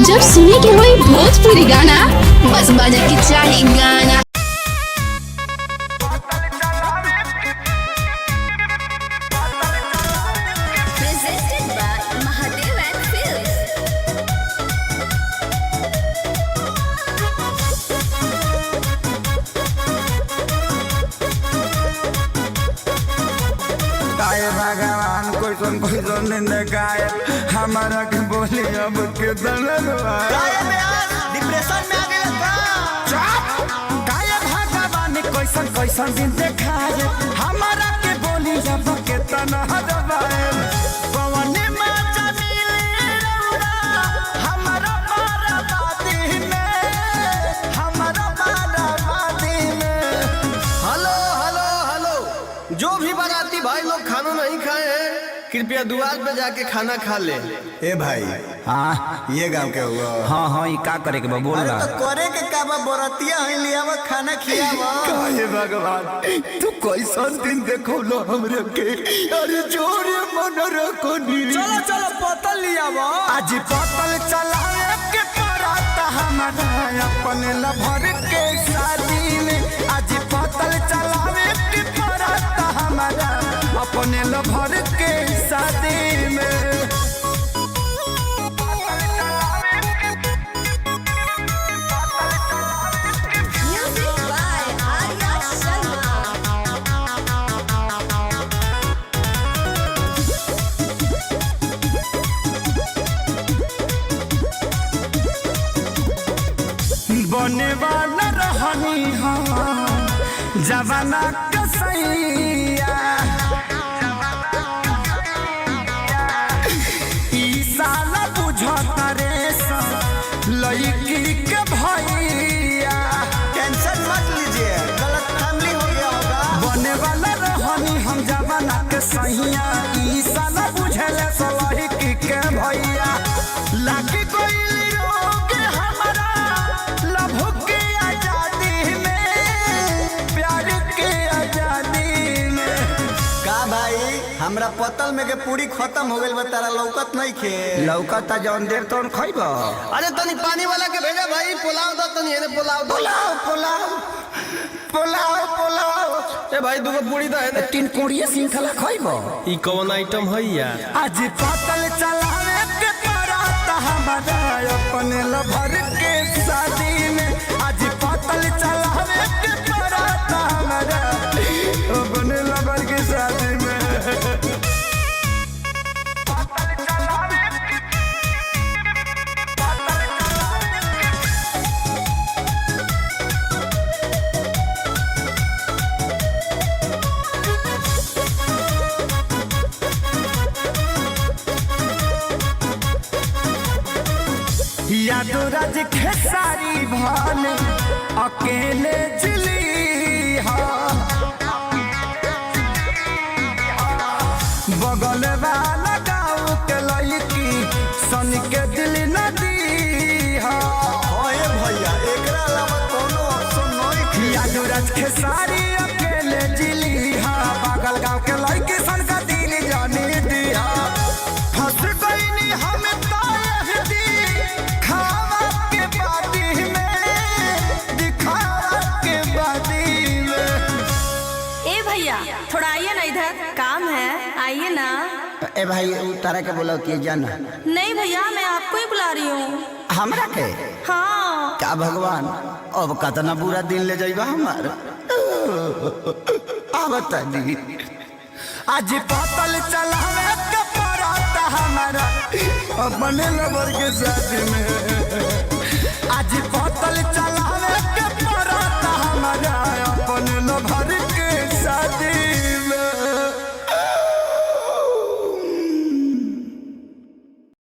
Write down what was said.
जब सुने के होई भोजपुरी गाना बस बजे के चाही गाना। भगवान कोई ने गाय हमारा के बोली अब के डिप्रेशन में आ गए भगवान कैसन दिन देखाए हमारा के बोली अब के तना दबाए पवने माचा मिले हमारा बाराबादी में हेलो हेलो हेलो जो भी बाराती भाई लोग खाना नहीं खाए हैं कृपया द्वार पे जाके खाना खा ले। ए भाई हाँ ये गांव के हुआ हाँ ये का करे के बा बोल रहा तो करे के का बा बरतिया है लिया खाना खियावा काहे भगवान तू कैसन दिन देखो लो हमरे के अरे जोरे मन रखो नी चलो चलो पतल लिया आज पतल चलाए के पराता हमारा अपने लभर के शादी में आज पतल चलावे के पराता हमारा अपने लभर के शादी में बने वाला रहनी हम जवाना कसैया ई साला बुझता रे लड़की के भैया टेंशन मत लीजिए गलत फैमिली हो गया होगा बने वाला रहनी हम जवाना के सैया ई साला बुझले लड़की के भैया लागी कोई हमरा पतल में के पूरी खत्म हो गइल बा तारा लौकत नहीं खे लौकता जौन देर तौन खइबा। अरे तनी पानी वाला के भेजा भाई पुलाव दो तनी एने पुलाव दो पुलाव ए भाई दुगो पूरी दो एने तीन कोड़िए सिंखला खइबा। ई कौन आइटम है यार आज पतल चलावे के पराता हमारा अपने लभर के शादी में आज पतल चलावे के पराता हमारा अपने लभर के शादी में यादो राज खेसारी भाने अकेले जिली बगल वाला गाँव के लड़की सन के दिल नदी भैया एकरा अलावा कोनो ऑप्शन नहीं यादो राज खेसारी अकेले जिली बगल गाँव के लड़की सन का दिल जाने दिया फंस गई हम थोड़ा आइए ना इधर काम है आइए ना। ए भाई तारा के बोला कि जाना नहीं भैया मैं आपको ही बुला रही हूँ। हमरा के हाँ क्या भगवान अब कतना बुरा दिन ले जाइबा हमार बता दी आज पतल चलावे के पराता हमारा अपने लवर के साथ में आज पतल चलावे के पराता हमारा